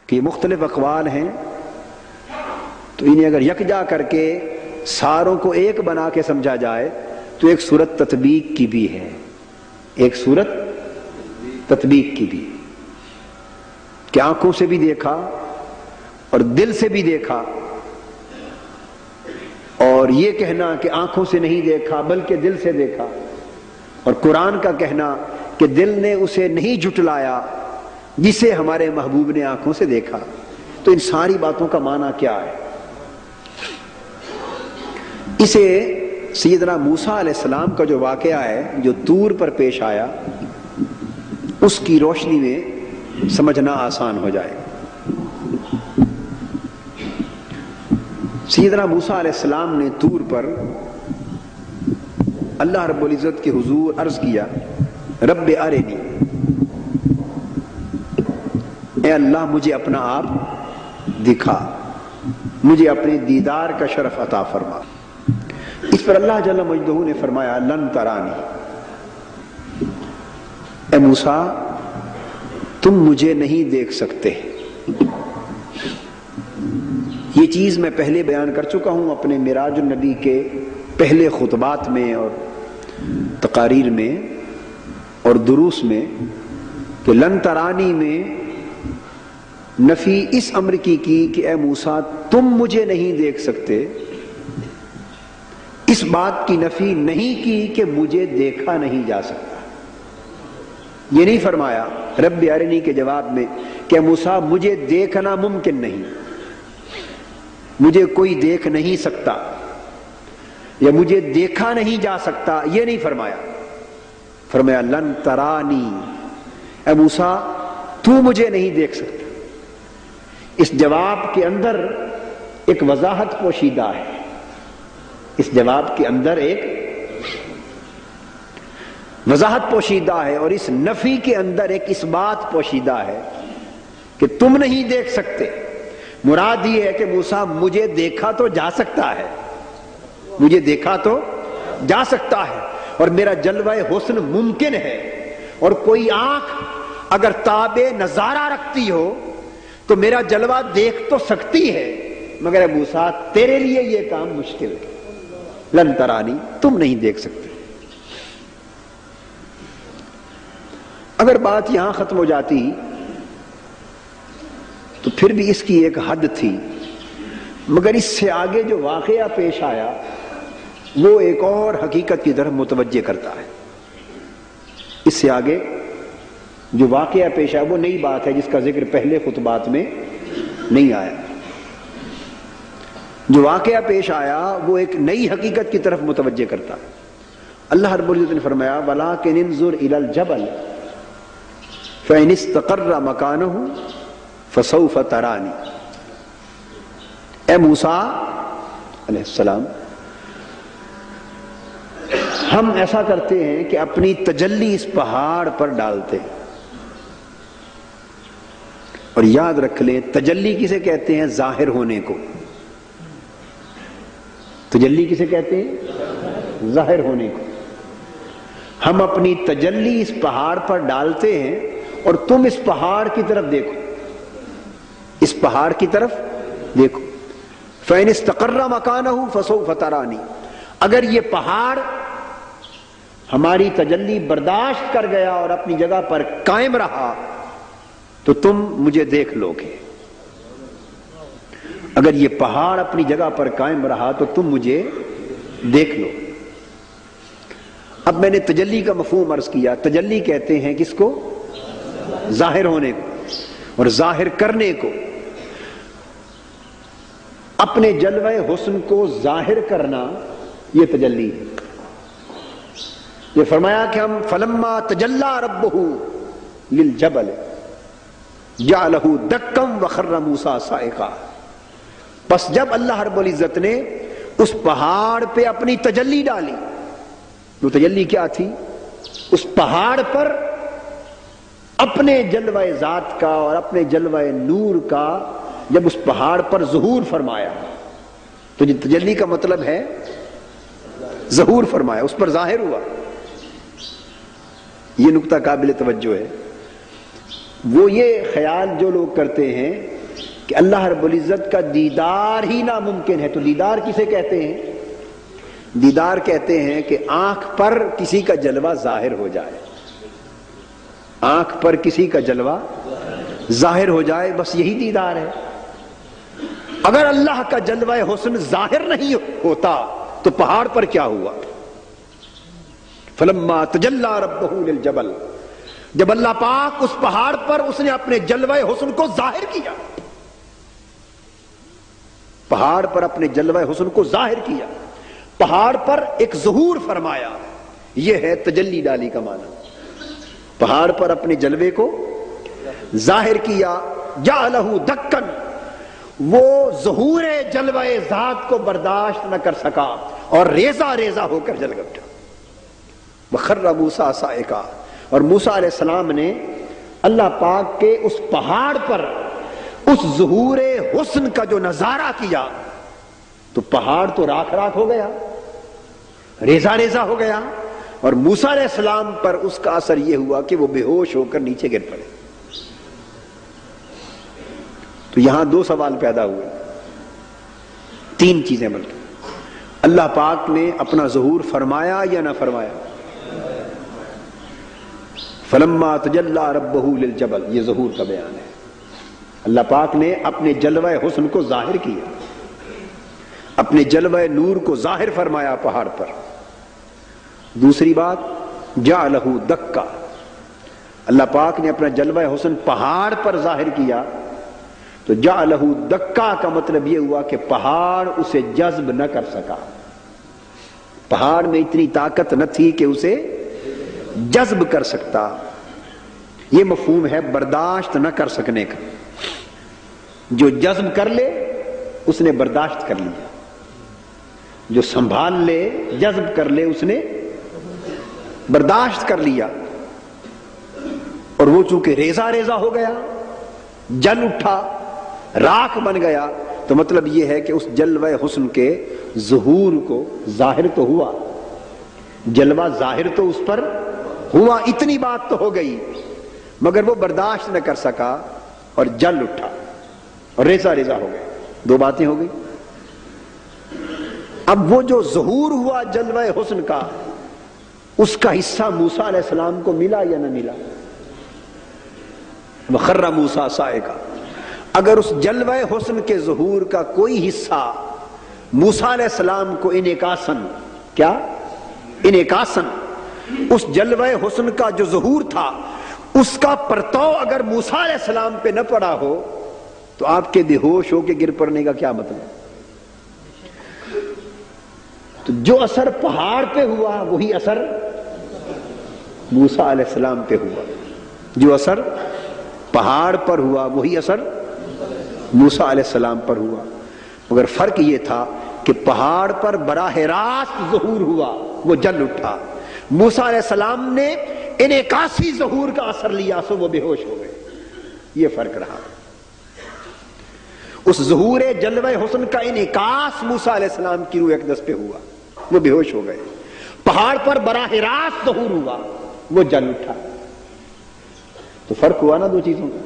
کہ یہ مختلف اقوال ہیں، تو انہیں اگر یکجا کر کے ساروں کو ایک بنا کے سمجھا جائے تو ایک صورت تطبیق کی بھی ہے، ایک صورت تطبیق کی بھی، کہ آنکھوں سے بھی دیکھا اور دل سے بھی دیکھا، اور یہ کہنا کہ آنکھوں سے نہیں دیکھا بلکہ دل سے دیکھا، اور قرآن کا کہنا کہ دل نے اسے نہیں جھٹلایا جسے ہمارے محبوب نے آنکھوں سے دیکھا۔ تو ان ساری باتوں کا معنی کیا ہے؟ اسے سیدنا موسیٰ علیہ السلام کا جو واقعہ ہے جو طور پر پیش آیا، اس کی روشنی میں سمجھنا آسان ہو جائے۔ سیدنا موسیٰ علیہ السلام نے طور پر اللہ رب العزت کے حضور عرض کیا، رب ارنی، اے اللہ مجھے اپنا آپ دکھا، مجھے اپنے دیدار کا شرف عطا فرما۔ اس پر اللہ جل مجدہ نے فرمایا لن ترانی، اے موسیٰ تم مجھے نہیں دیکھ سکتے۔ یہ چیز میں پہلے بیان کر چکا ہوں اپنے معراج النبی کے پہلے خطبات میں اور تقاریر میں اور دروس میں، کہ لن ترانی میں نفی اس امر کی کہ اے موسیٰ تم مجھے نہیں دیکھ سکتے، اس بات کی نفی نہیں کی کہ مجھے دیکھا نہیں جا سکتا۔ یہ نہیں فرمایا رب ارنی کے جواب میں کہ موسیٰ مجھے دیکھنا ممکن نہیں، مجھے کوئی دیکھ نہیں سکتا یا مجھے دیکھا نہیں جا سکتا، یہ نہیں فرمایا۔ فرمایا لن ترانی، اے موسیٰ تو مجھے نہیں دیکھ سکتا۔ اس جواب کے اندر ایک وضاحت پوشیدہ ہے، اس جواب کے اندر ایک وضاحت پوشیدہ ہے، اور اس نفی کے اندر ایک اس بات پوشیدہ ہے کہ تم نہیں دیکھ سکتے۔ مراد یہ ہے کہ موسیٰ مجھے دیکھا تو جا سکتا ہے، مجھے دیکھا تو جا سکتا ہے، اور میرا جلوہ حسن ممکن ہے، اور کوئی آنکھ اگر تابع نظارہ رکھتی ہو تو میرا جلوہ دیکھ تو سکتی ہے، مگر موسیٰ تیرے لیے یہ کام مشکل ہے۔ لن ترانی، تم نہیں دیکھ سکتے۔ اگر بات یہاں ختم ہو جاتی تو پھر بھی اس کی ایک حد تھی، مگر اس سے آگے جو واقعہ پیش آیا وہ ایک اور حقیقت کی طرف متوجہ کرتا ہے۔ اس سے آگے جو واقعہ پیش آیا وہ نئی بات ہے جس کا ذکر پہلے خطبات میں نہیں آیا۔ جو واقعہ پیش آیا وہ ایک نئی حقیقت کی طرف متوجہ کرتا ہے۔ اللہ رب العزت نے فرمایا وَلَٰكِنِ انظُرْ إِلَى الْجَبَلِ فَإِنِ اسْتَقَرَّ مَكَانَهُ فَسَوْفَ تَرَانِي۔ اے موسیٰ علیہ السلام، ہم ایسا کرتے ہیں کہ اپنی تجلی اس پہاڑ پر ڈالتے ہیں، اور یاد رکھ لیں تجلی کسے کہتے ہیں؟ ظاہر ہونے کو۔ تجلی کسے کہتے ہیں؟ ظاہر ہونے کو۔ ہم اپنی تجلی اس پہاڑ پر ڈالتے ہیں اور تم اس پہاڑ کی طرف دیکھو، اس پہاڑ کی طرف دیکھو۔ فَإِنِ اسْتَقَرَّ مَكَانَهُ فَسَوْفَ تَرَانِي، اگر یہ پہاڑ ہماری تجلی برداشت کر گیا اور اپنی جگہ پر قائم رہا تو تم مجھے دیکھ لو گے۔ اگر یہ پہاڑ اپنی جگہ پر قائم رہا تو تم مجھے دیکھ لو۔ اب میں نے تجلی کا مفہوم عرض کیا۔ تجلی کہتے ہیں کس کو؟ ظاہر ہونے کو، اور ظاہر کرنے کو، اپنے جلوہ حسن کو ظاہر کرنا، یہ تجلی ہے۔ یہ فرمایا کہ ہم فلما تجلی ربہ للجبل جعلہ دکا وخر موسیٰ صاعقا، پس جب اللہ رب العزت نے اس پہاڑ پہ اپنی تجلی ڈالی، وہ تجلی کیا تھی؟ اس پہاڑ پر اپنے جلوہ ذات کا اور اپنے جلوہ نور کا جب اس پہاڑ پر ظہور فرمایا، تو تجلی کا مطلب ہے ظہور فرمایا، اس پر ظاہر ہوا۔ یہ نقطہ قابل توجہ ہے۔ وہ یہ خیال جو لوگ کرتے ہیں کہ اللہ رب العزت کا دیدار ہی ناممکن ہے. تو دیدار کسے کہتے ہیں؟ دیدار کہتے ہیں کہ آنکھ پر کسی کا جلوہ ظاہر ہو جائے. آنکھ پر کسی کا جلوہ ظاہر ہو جائے، بس یہی دیدار ہے. اگر اللہ کا جلوہ حسن ظاہر نہیں ہوتا تو پہاڑ پر کیا ہوا؟ فلما تجلی ربہ للجبل، جب اللہ پاک اس پہاڑ پر اس نے اپنے جلوہ حسن کو ظاہر کیا، پہاڑ پر اپنے جلوہ حسن کو ظاہر کیا، پہاڑ پر ایک ظہور فرمایا. یہ ہے تجلی ڈالی کا معنی. پہاڑ پر اپنے جلوے کو ظاہر کیا. جعلہ دکن، وہ ظہور جلوہ ذات کو برداشت نہ کر سکا اور ریزہ ریزہ ہو کر جل اٹھا. وخر موسیٰ صاعقا، اور موسیٰ علیہ السلام نے اللہ پاک کے اس پہاڑ پر اس ظہور حسن کا جو نظارہ کیا تو پہاڑ تو راکھ راکھ ہو گیا، ریزہ ریزہ ہو گیا، اور موسیٰ علیہ السلام پر اس کا اثر یہ ہوا کہ وہ بے ہوش ہو کر نیچے گر پڑے. تو یہاں دو سوال پیدا ہوئے، تین چیزیں بلکہ. اللہ پاک نے اپنا ظہور فرمایا یا نہ فرمایا؟ فلما تجلی ربہ للجبل، یہ ظہور کا بیان ہے. اللہ پاک نے اپنے جلوہ حسن کو ظاہر کیا، اپنے جلوہ نور کو ظاہر فرمایا پہاڑ پر. دوسری بات جعلہ دکا، اللہ پاک نے اپنا جلوہ حسن پہاڑ پر ظاہر کیا تو جعلہ دکا کا مطلب یہ ہوا کہ پہاڑ اسے جذب نہ کر سکا. پہاڑ میں اتنی طاقت نہ تھی کہ اسے جذب کر سکتا. یہ مفہوم ہے برداشت نہ کر سکنے کا. جو جذب کر لے اس نے برداشت کر لیا، جو سنبھال لے جذب کر لے اس نے برداشت کر لیا. اور وہ چونکہ ریزہ ریزہ ہو گیا، جل اٹھا، راکھ بن گیا، تو مطلب یہ ہے کہ اس جلوہ حسن کے ظہور کو ظاہر تو ہوا، جلوہ ظاہر تو اس پر ہوا، اتنی بات تو ہو گئی، مگر وہ برداشت نہ کر سکا اور جل اٹھا اور ریزہ ریزہ ہو گیا. دو باتیں ہو گئی. اب وہ جو ظہور ہوا جلوہ حسن کا، اس کا حصہ موسیٰ علیہ السلام کو ملا یا نہ ملا؟ وخر موسیٰ صاعقا، اگر اس جلوہ حسن کے ظہور کا کوئی حصہ موسیٰ علیہ السلام کو انعکاساً، کیا انعکاساً، اس جلوہ حسن کا جو ظہور تھا اس کا پرتو اگر موسیٰ علیہ السلام پہ نہ پڑا ہو تو آپ کے بے ہوش ہو کے گر پڑنے کا کیا مطلب؟ تو جو اثر پہاڑ پہ ہوا وہی اثر موسیٰ علیہ السلام پہ ہوا، جو اثر پہاڑ پر ہوا وہی اثر موسیٰ علیہ السلام پر ہوا. مگر فرق یہ تھا کہ پہاڑ پر براہ راست ظہور ہوا، وہ جل اٹھا. موسیٰ علیہ السلام نے انعکاسی ظہور کا اثر لیا سو وہ بے ہوش ہو گئے. یہ فرق رہا. اس ظہور جلوہ حسن کا انعکاس موسیٰ علیہ السلام کی روح اقدس پہ ہوا، وہ بے ہوش ہو گئے. پہاڑ پر براہ راست ظہور ہوا، وہ جل اٹھا. تو فرق ہوا نا دو چیزوں کا.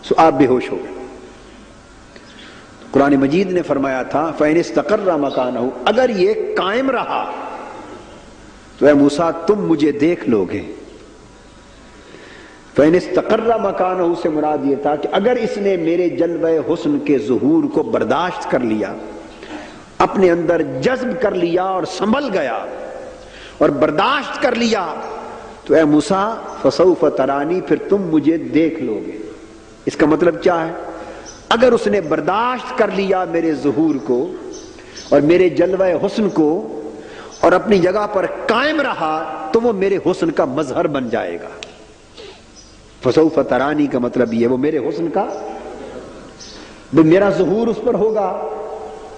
سو آپ بے ہوش ہو گئے. قرآن مجید نے فرمایا تھا فَإِنِ اسْتَقَرَّ مَكَانَهُ، اگر یہ قائم رہا تو اے موسیٰ تم مجھے دیکھ لو گے. فَإِنِ اسْتَقَرَّ مَكَانَهُ سے مراد یہ تھا کہ اگر اس نے میرے جلوہ حسن کے ظہور کو برداشت کر لیا، اپنے اندر جذب کر لیا اور سنبھل گیا اور برداشت کر لیا، تو اے موسیٰ فَسَوْفَ تَرَانِي، پھر تم مجھے دیکھ لو گے. اس کا مطلب کیا ہے؟ اگر اس نے برداشت کر لیا میرے ظہور کو اور میرے جلوہ حسن کو اور اپنی جگہ پر قائم رہا تو وہ میرے حسن کا مظہر بن جائے گا. فسوف ترانی کا مطلب یہ وہ میرے حسن کا میرا ظہور اس پر ہوگا،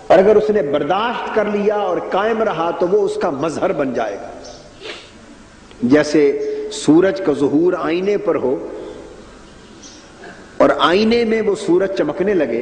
اور اگر اس نے برداشت کر لیا اور قائم رہا تو وہ اس کا مظہر بن جائے گا. جیسے سورج کا ظہور آئینے پر ہو اور آئینے میں وہ سورج چمکنے لگے